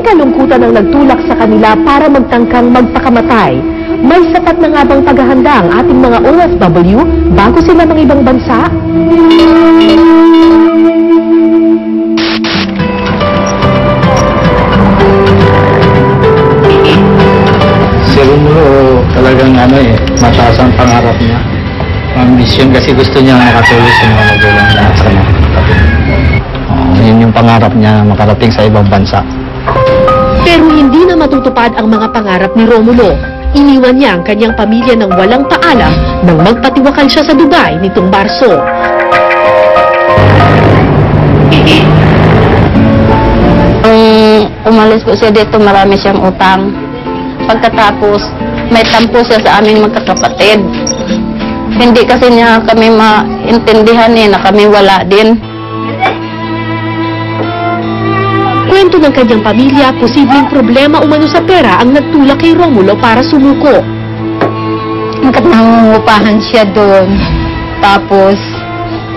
kalungkutan ang nagtulak sa kanila para magtangkang magpakamatay. May sapat na nga bang paghahanda ang ating mga OFW bago sila ng ibang bansa? Si Romulo talagang mataas ang pangarap niya. Ambisyon kasi gusto niya makatulong sa mga magulang niya sa mga kapatid. Yun yung pangarap niya, makarating sa ibang bansa. Pero hindi na matutupad ang mga pangarap ni Romulo. Iniwan niya ang kanyang pamilya ng walang paalam nang magpatiwakal siya sa Dubai nitong Marso. Umalis po siya dito, marami siyang utang. Pagkatapos, may tampo siya sa aming magkakapatid. Hindi kasi niya kami maintindihan na kami wala din. Kwento ng kanyang pamilya, posibleng problema umano sa pera ang nagtulak kay Romulo para sumuko. Hanggat nangungupahan siya doon. Tapos,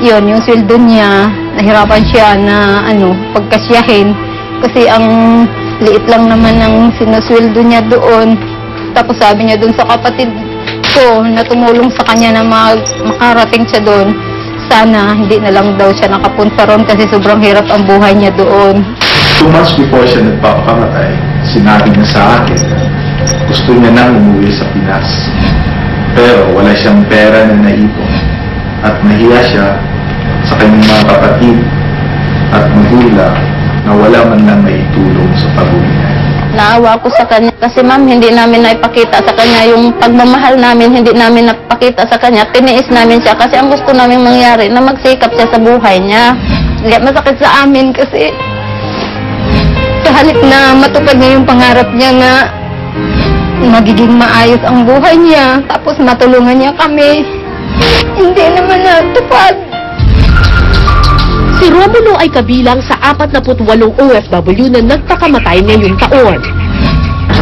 yun, yung sweldo niya, nahirapan siya na pagkasyahin. Kasi ang liit lang naman ang sinusweldo niya doon. Tapos sabi niya doon sa kapatid ko na tumulong sa kanya na makarating siya doon. Sana hindi na lang daw siya nakapunta ron kasi sobrang hirap ang buhay niya doon. 2 months before siya nagpapakamatay, sinabi niya sa akin gusto niya nang umuwi sa Pinas. Pero wala siyang pera na naipon at nahiya siya sa kanyang mga kapatid at magulang na wala man lang maitulong sa pag-uwi niya. Naawa ko sa kanya kasi ma'am, hindi namin naipakita sa kanya yung pagmamahal namin, hindi namin napakita sa kanya. Tiniis namin siya kasi ang gusto namin mangyari na magsikap siya sa buhay niya. Kaya masakit sa amin kasi sa halip na matupad niya yung pangarap niya na magiging maayos ang buhay niya, tapos matulungan niya kami, hindi naman natupad. Si Romulo ay kabilang sa 48 OFW na nagpakamatay ngayong taon.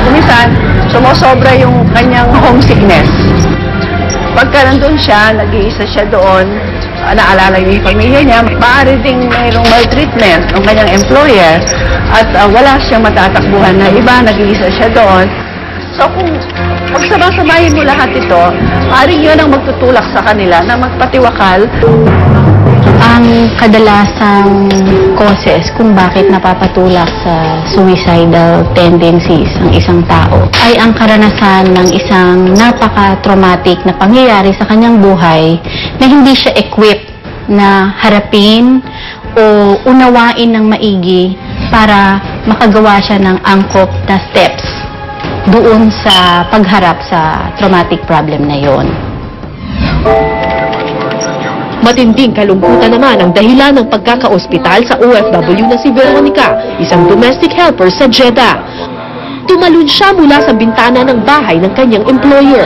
Minsan, sumusobra yung kanyang homesickness. Pagka nandun siya, nag-iisa siya doon, naalala yung pamilya niya, maaari ding mayroong maltreatment ng kanyang employer at wala siyang matatakbuhan na iba, nag-iisa siya doon. So kung pagsama-samahin mo lahat ito, maaari yun ang magtutulak sa kanila na magpatiwakal. Ang kadalasang causes kung bakit napapatulak sa suicidal tendencies ang isang tao ay ang karanasan ng isang napaka-traumatic na pangyayari sa kanyang buhay na hindi siya equipped na harapin o unawain ng maigi para makagawa siya ng angkop na steps doon sa pagharap sa traumatic problem na yon. Matinding kalungkutan naman ang dahilan ng pagkaka-ospital sa OFW na si Veronica, isang domestic helper sa Jeddah. Tumalon siya mula sa bintana ng bahay ng kanyang employer.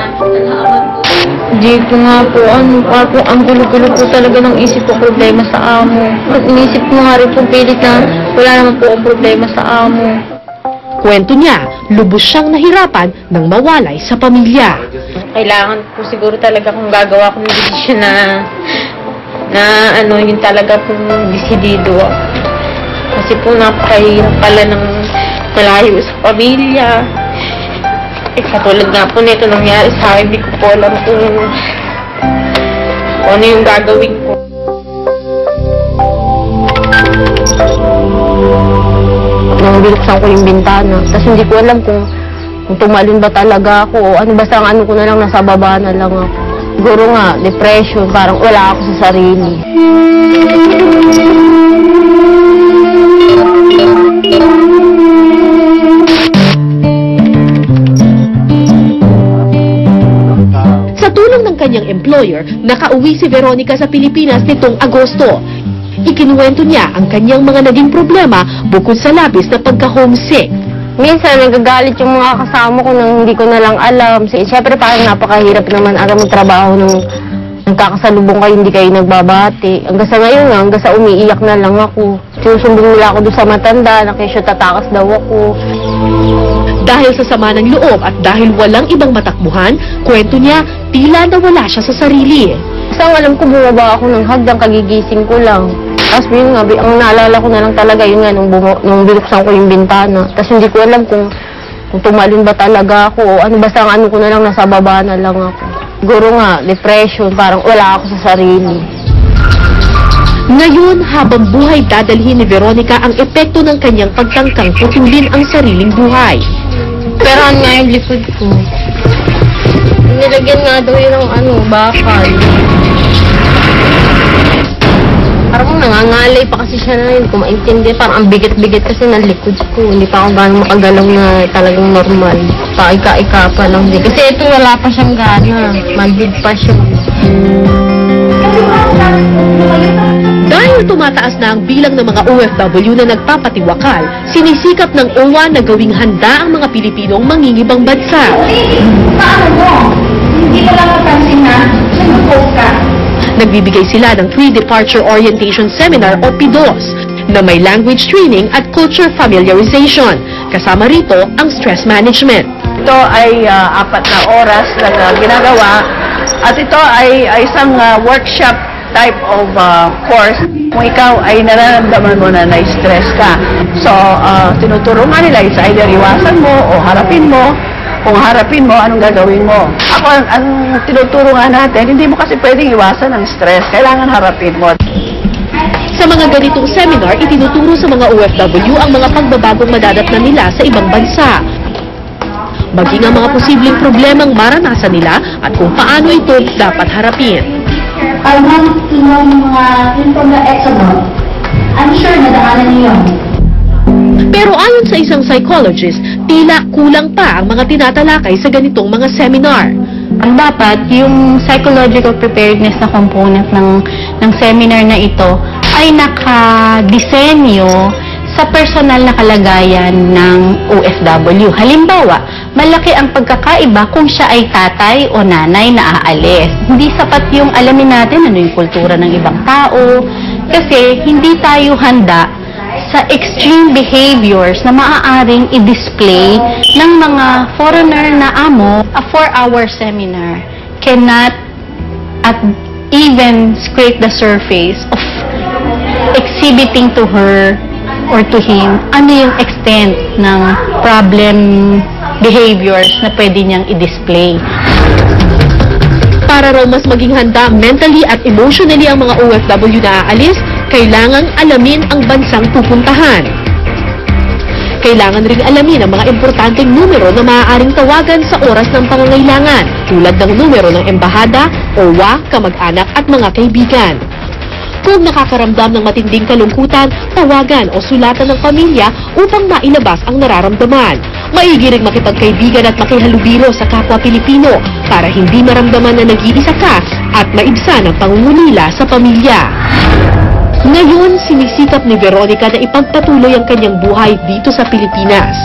Hindi ko nga po, parang ang gulo-gulo po talaga ng isip ko problema sa amo. Inisip ko nga rin po pilit na wala naman po ang problema sa amo. Kwento niya, lubos siyang nahirapan nang mawalay sa pamilya. Kailangan po siguro talaga kung gagawa ko ng desisyon na yun talaga pong desidido. Kasi po napakahirap pala ng malayo sa pamilya. Katulad nga po nito nangyari sa akin, hindi ko po alam kung ano yung gagawin ko. Nang binuksan ko yung bintana, tapos hindi ko alam kung tumalon ba talaga ako o ano, basta ang ko na lang, nasa baba na lang ako. Siguro nga, depression, parang wala ako sa sarili. Sa tulong ng kanyang employer, nakauwi si Veronica sa Pilipinas nitong Agosto. Ikinuwento niya ang kanyang mga naging problema bukod sa labis na pagka-homesick. Minsan, nagagalit yung mga kasama ko nang hindi ko na lang alam. Siyempre, parang napakahirap naman alam ng trabaho nung nagkakasalubong kayo, hindi kayo nagbabati. Hanggang sa ngayon, hanggang sa umiiyak na lang ako. Sinusumbong nila ako doon sa matanda, na kesyo tatakas daw ako. Dahil sa sama ng loob at dahil walang ibang matakbuhan, kwento niya, tila nawala siya sa sarili. Basta alam ko, bumaba ako ng hagdang, kagigising ko lang. Tapos yun nga, ang naalala ko na lang talaga yun nga, nung binuksan ko yung bintana. Tapos hindi ko alam kung tumalon ba talaga ako o ano, basta ang ano ko na lang, nasa baba na lang ako. Siguro nga, depression, parang wala ako sa sarili. Ngayon, habang buhay, dadalhin ni Veronica ang epekto ng kanyang pagtangkang putulin ang sariling buhay. Pero ano nga yung likod ko? Nilagyan nga daw yun ng bakal. Parang nangangalay pa kasi siya na yun, kung maintindihan. Parang ang bigat-bigat kasi ng likod ko. Hindi pa ako gano'ng makagalaw na talagang normal. Paika-ika pa lang din. Kasi ito wala pa siyang gana. Malbid pa siya. Dahil tumataas na ang bilang ng mga OFW na nagpapatiwakal, sinisikap ng OWA na gawing handa ang mga Pilipinong mangingibang bansa. Paano mo? Hindi mo lang mapansin na sinupos ka. Nagbibigay sila ng Pre-Departure Orientation Seminar o PDOS na may language training at culture familiarization. Kasama rito ang stress management. Ito ay 4 na oras na ginagawa at ito ay isang workshop type of course. Kung ikaw ay nararamdaman mo na na-stress ka, so tinuturuan nila, it's either iwasan mo o harapin mo. Kung harapin mo, anong gagawin mo? Ako, ang tinuturuan natin, hindi mo kasi pwedeng iwasan ang stress. Kailangan harapin mo. Sa mga ganitong seminar, itinuturo sa mga OFW ang mga pagbabagong madadatnan nila sa ibang bansa. Maging ang mga posibleng problemang maranasan nila at kung paano ito dapat harapin. I want to know mga yung from the Exodus. I'm sure nadaanan niyo yun. Pero ayon sa isang psychologist, tila kulang pa ang mga tinatalakay sa ganitong mga seminar. Ang dapat, yung psychological preparedness na component ng seminar na ito ay nakadisenyo sa personal na kalagayan ng OFW. Halimbawa, malaki ang pagkakaiba kung siya ay tatay o nanay na aalis. Hindi sapat yung alamin natin ano yung kultura ng ibang tao kasi hindi tayo handa sa extreme behaviors na maaaring i-display ng mga foreigner na amo. A 4-hour seminar cannot even scrape the surface of exhibiting to her or to him ano yung extent ng problem behaviors na pwede niyang i-display. Para raw mas maging handa mentally at emotionally ang mga OFW na aalis, kailangang alamin ang bansang pupuntahan. Kailangan ring alamin ang mga importanteng numero na maaaring tawagan sa oras ng pangangailangan, tulad ng numero ng embahada, OWA, kamag-anak at mga kaibigan. Kung nakakaramdam ng matinding kalungkutan, tawagan o sulatan ng pamilya upang mailabas ang nararamdaman. Maigi ring makipagkaibigan at makihalubilo sa kapwa Pilipino para hindi maramdaman na nag-iisa ka at maibsan ang pangungulila sa pamilya. Ngayon, sinisikap ni Veronica na ipagpatuloy ang kanyang buhay dito sa Pilipinas.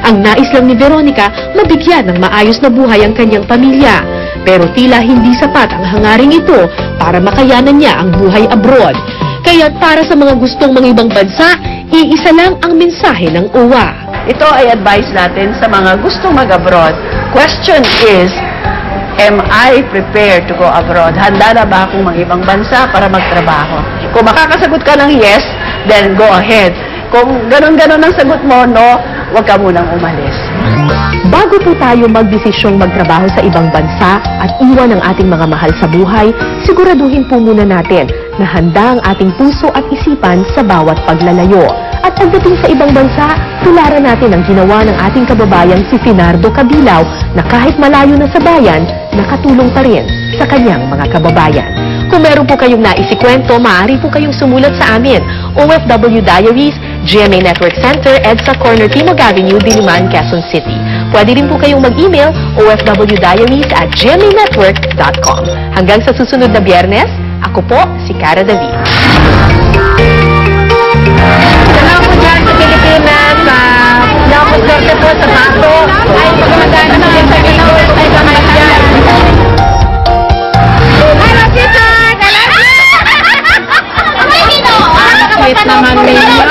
Ang nais lang ni Veronica, mabigyan ng maayos na buhay ang kanyang pamilya. Pero tila hindi sapat ang hangaring ito para makayanan niya ang buhay abroad. Kaya para sa mga gustong mga ibang bansa, iisa lang ang mensahe ng OWA. Ito ay advice natin sa mga gustong mag-abroad. Question is, am I prepared to go abroad? Handa na ba akong mag-ibang bansa para magtrabaho? Kung makakasagot ka ng yes, then go ahead. Kung ganun-ganun ang sagot mo, no, huwag ka munang umalis. Bago po tayo magdesisyong magtrabaho sa ibang bansa at iwan ang ating mga mahal sa buhay, siguraduhin po muna natin na handa ang ating puso at isipan sa bawat paglalayo. At pagdating sa ibang bansa, tularan natin ang ginawa ng ating kababayang si Finardo Cabilao na kahit malayo na sa bayan, nakatulong pa rin sa kanyang mga kababayan. Kung meron po kayong naisikwento, maaari po kayong sumulat sa amin. OFW Diaries, GMA Network Center, EDSA Corner Timog Avenue, Diliman, Quezon City. Pwede rin po kayong mag-email ofwdiaries@gmanetwork.com. Hanggang sa susunod na Biyernes, ako po si Cara David. Salamat po dyan sa Pilipinas, salamat po sa bato, ay pagmagana ng sa Pilipinas, ay pamagyan. Hello, sister! Sweet naman ninyo.